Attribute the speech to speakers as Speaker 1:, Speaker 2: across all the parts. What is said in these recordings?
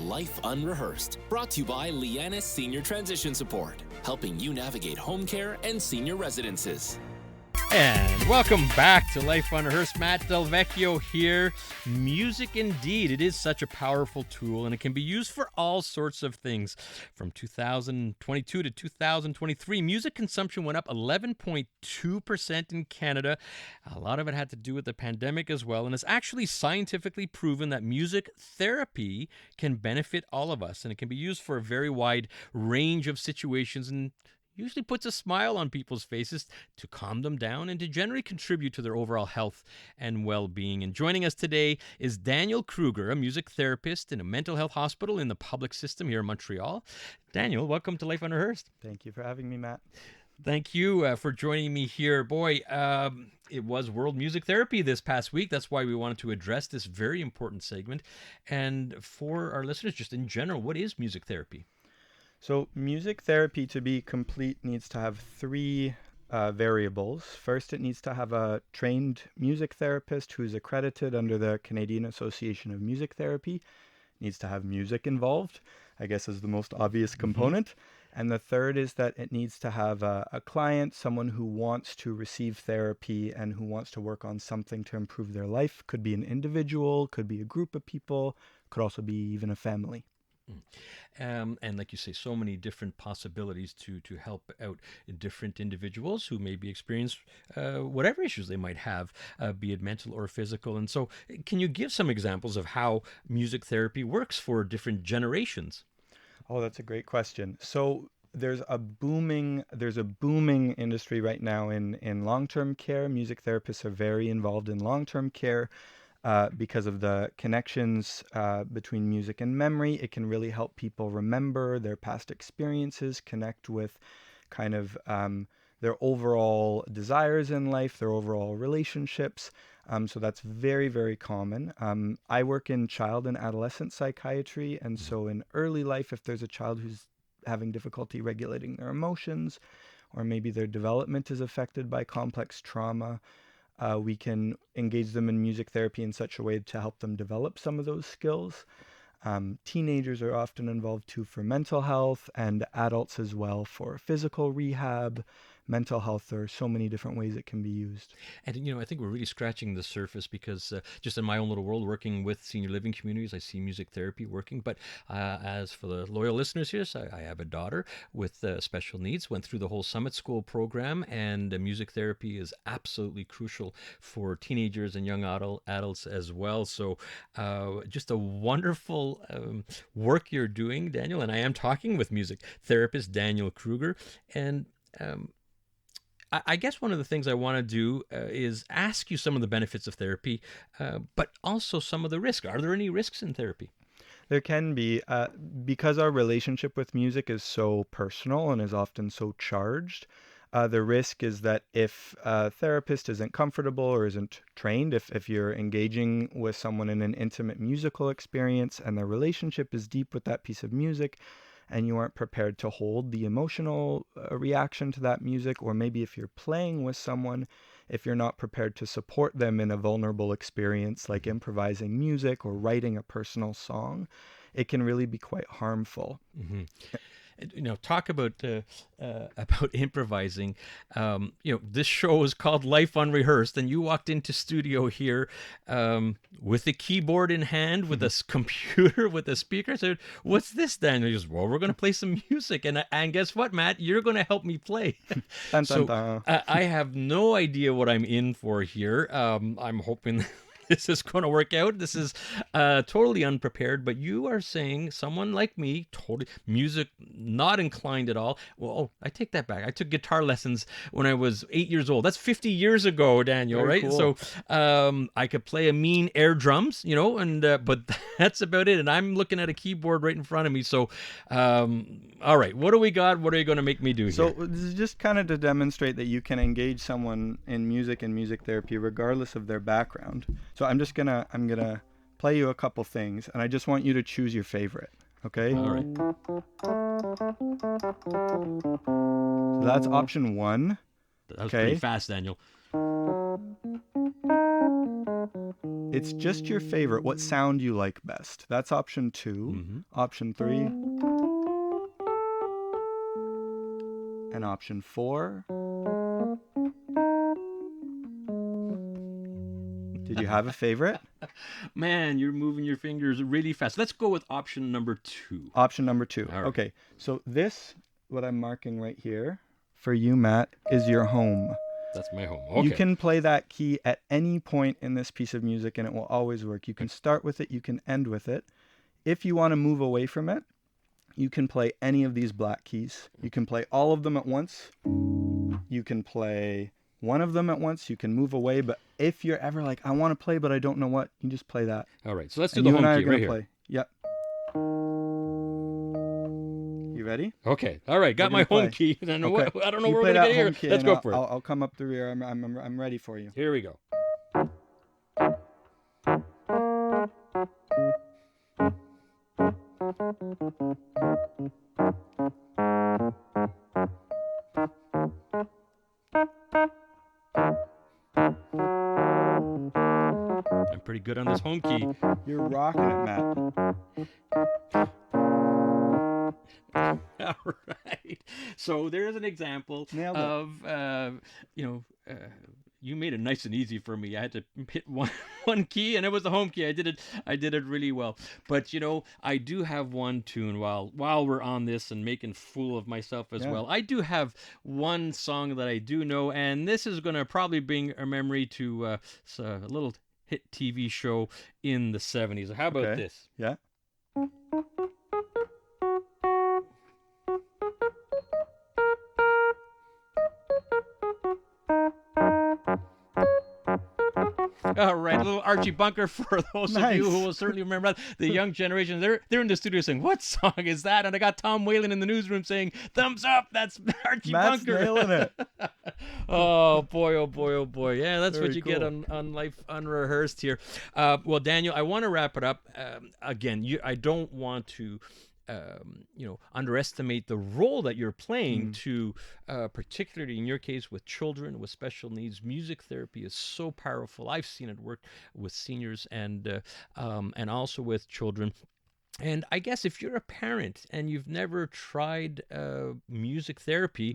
Speaker 1: Life Unrehearsed, brought to you by Lianas Senior Transition Support, helping you navigate home care and senior residences.
Speaker 2: And welcome back to Life Unrehearsed. Matt Delvecchio here. Music indeed. It is such a powerful tool, and it can be used for all sorts of things. From 2022 to 2023, music consumption went up 11.2% in Canada. A lot of it had to do with the pandemic as well, and it's actually scientifically proven that music therapy can benefit all of us, and it can be used for a very wide range of situations, and usually puts a smile on people's faces to calm them down and to generally contribute to their overall health and well-being. And joining us today is Daniel Kruger, a music therapist in a mental health hospital in the public system here in Montreal. Daniel, welcome to Life Unrehearsed.
Speaker 3: Thank you for having me, Matt.
Speaker 2: Thank you for joining me here. Boy, it was World Music Therapy this past week. That's why we wanted to address this very important segment. And for our listeners, just in general, what is music therapy?
Speaker 3: So music therapy, to be complete, needs to have three variables. First, it needs to have a trained music therapist who's accredited under the Canadian Association of Music Therapy. It needs to have music involved, I guess is the most obvious component. And the third is that it needs to have a client, someone who wants to receive therapy and who wants to work on something to improve their life. Could be an individual, could be a group of people, could also be even a family.
Speaker 2: And like you say, so many different possibilities to help out different individuals who maybe experience whatever issues they might have, be it mental or physical. And so can you give some examples of how music therapy works for different generations?
Speaker 3: Oh, that's a great question. So there's a booming industry right now in long-term care. Music therapists are very involved in long-term care. Because of the connections between music and memory. It can really help people remember their past experiences, connect with kind of their overall desires in life, their overall relationships. So that's very, very common. I work in child and adolescent psychiatry, and so in early life, if there's a child who's having difficulty regulating their emotions, or maybe their development is affected by complex trauma, we can engage them in music therapy in such a way to help them develop some of those skills. Teenagers are often involved too for mental health, and adults as well for physical rehab, mental health. There are so many different ways it can be used.
Speaker 2: And, I think we're really scratching the surface because just in my own little world, working with senior living communities, I see music therapy working. But as for the loyal listeners here, so I have a daughter with special needs, went through the whole Summit School program, and music therapy is absolutely crucial for teenagers and young adults as well. So just a wonderful work you're doing, Daniel. And I am talking with music therapist Daniel Kruger. And I guess one of the things I want to do is ask you some of the benefits of therapy, but also some of the risks. Are there any risks in therapy?
Speaker 3: There can be, because our relationship with music is so personal and is often so charged. The risk is that if a therapist isn't comfortable or isn't trained, if you're engaging with someone in an intimate musical experience and their relationship is deep with that piece of music, and you aren't prepared to hold the emotional reaction to that music, or maybe if you're playing with someone, if you're not prepared to support them in a vulnerable experience like improvising music or writing a personal song, it can really be quite harmful.
Speaker 2: Mm-hmm. Talk about improvising. This show is called Life Unrehearsed, and you walked into studio here with a keyboard in hand, with a computer, with a speaker. I said, "What's this, Daniel?" He goes, "Well, we're going to play some music." And guess what, Matt? You're going to help me play. So I have no idea what I'm in for here. I'm hoping this is going to work out. This is totally unprepared, but you are saying someone like me, totally music not inclined at all. Well, I take that back. I took guitar lessons when I was 8 years old. That's 50 years ago, Daniel,
Speaker 3: Very
Speaker 2: right?
Speaker 3: cool.
Speaker 2: So I could play a mean air drums, but that's about it. And I'm looking at a keyboard right in front of me. So, all right, what do we got? What are you going to make me do here?
Speaker 3: So this is just kind of to demonstrate that you can engage someone in music and music therapy regardless of their background. So I'm gonna play you a couple things, and I just want you to choose your favorite. Okay?
Speaker 2: All right.
Speaker 3: So that's option one.
Speaker 2: That was
Speaker 3: Okay.
Speaker 2: pretty fast, Daniel.
Speaker 3: It's just your favorite, what sound you like best. That's option 2.
Speaker 2: Mm-hmm.
Speaker 3: Option 3. And option 4. Did you have a favorite?
Speaker 2: Man, you're moving your fingers really fast. Let's go with option number 2.
Speaker 3: Option number 2.
Speaker 2: All right.
Speaker 3: Okay, so this, what I'm marking right here, for you, Matt, is your home.
Speaker 2: That's my home. Okay.
Speaker 3: You can play that key at any point in this piece of music and it will always work. You can start with it, you can end with it. If you want to move away from it, you can play any of these black keys. You can play all of them at once. You can play one of them at once. You can move away, but if you're ever like, I want to play, but I don't know what, you just play that.
Speaker 2: All right, so let's do
Speaker 3: And
Speaker 2: the
Speaker 3: you and I
Speaker 2: home
Speaker 3: are
Speaker 2: key
Speaker 3: gonna
Speaker 2: right here.
Speaker 3: play. Yep. You ready?
Speaker 2: Okay, all right, got
Speaker 3: We're
Speaker 2: my
Speaker 3: gonna
Speaker 2: home
Speaker 3: play.
Speaker 2: key. I don't know,
Speaker 3: Okay.
Speaker 2: I don't know
Speaker 3: You
Speaker 2: where
Speaker 3: play
Speaker 2: we're going to
Speaker 3: that
Speaker 2: get here.
Speaker 3: home key
Speaker 2: Let's
Speaker 3: and
Speaker 2: go for it.
Speaker 3: I'll come up through here. I'm ready for you.
Speaker 2: Here we go. I'm pretty good on this home key.
Speaker 3: You're rocking it, Matt.
Speaker 2: All right. So there's an example
Speaker 3: Nailed it.
Speaker 2: of, you made it nice and easy for me. I had to hit one key, and it was the home key. I did it really well. But I do have one tune while we're on this and making fool of myself as well. I do have one song that I do know, and this is going to probably bring a memory to a little hit TV show in the 70s. How about this?
Speaker 3: Yeah.
Speaker 2: All right, a little Archie Bunker for those of you who will certainly remember that. The young generation, they're in the studio saying, "What song is that?" And I got Tom Whalen in the newsroom saying, "Thumbs up, that's Archie
Speaker 3: Matt's
Speaker 2: Bunker."
Speaker 3: nailing it.
Speaker 2: Oh boy, oh boy, oh boy. Yeah, that's
Speaker 3: Very
Speaker 2: what you
Speaker 3: cool.
Speaker 2: get on Life Unrehearsed here. Well, Daniel, I want to wrap it up. Again, I don't want to underestimate the role that you're playing to, particularly in your case with children with special needs. Music therapy is so powerful. I've seen it work with seniors and also with children. And I guess if you're a parent and you've never tried music therapy,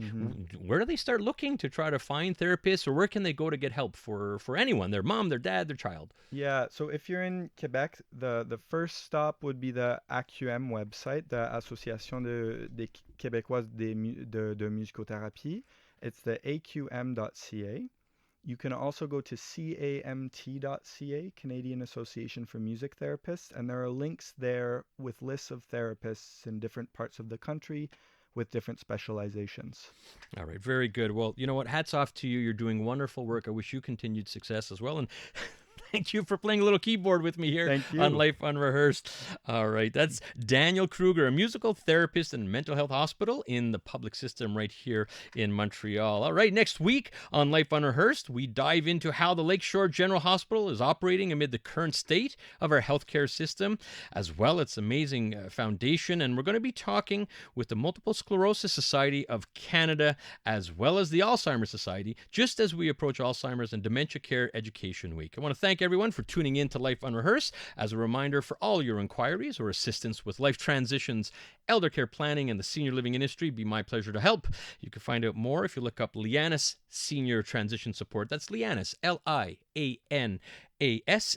Speaker 2: where do they start looking to try to find therapists, or where can they go to get help for anyone, their mom, their dad, their child?
Speaker 3: Yeah, so if you're in Quebec, the first stop would be the AQM website, the Association des Québécoises de Musicothérapie. It's the aqm.ca. You can also go to camt.ca, Canadian Association for Music Therapists, and there are links there with lists of therapists in different parts of the country with different specializations.
Speaker 2: All right, very good. Well, you know what? Hats off to you. You're doing wonderful work. I wish you continued success as well. And thank you for playing a little keyboard with me here
Speaker 3: Thank you.
Speaker 2: on Life Unrehearsed. All right, that's Daniel Kruger, a musical therapist and mental health hospital in the public system right here in Montreal. All right, next week on Life Unrehearsed, we dive into how the Lakeshore General Hospital is operating amid the current state of our healthcare system, as well its amazing foundation. And we're going to be talking with the Multiple Sclerosis Society of Canada, as well as the Alzheimer's Society, just as we approach Alzheimer's and Dementia Care Education Week. I want to thank everyone for tuning in to Life Unrehearsed. As a reminder, for all your inquiries or assistance with life transitions, elder care planning, and the senior living industry, be my pleasure to help. You can find out more if you look up Lianas Senior Transition Support. That's Lianas, Lianas,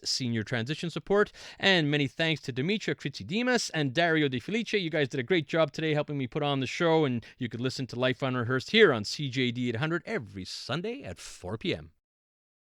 Speaker 2: Senior Transition Support. And many thanks to Demetria Kritsidimas and Dario De Felice. You guys did a great job today helping me put on the show, and you could listen to Life Unrehearsed here on CJD 800 every Sunday at 4 p.m.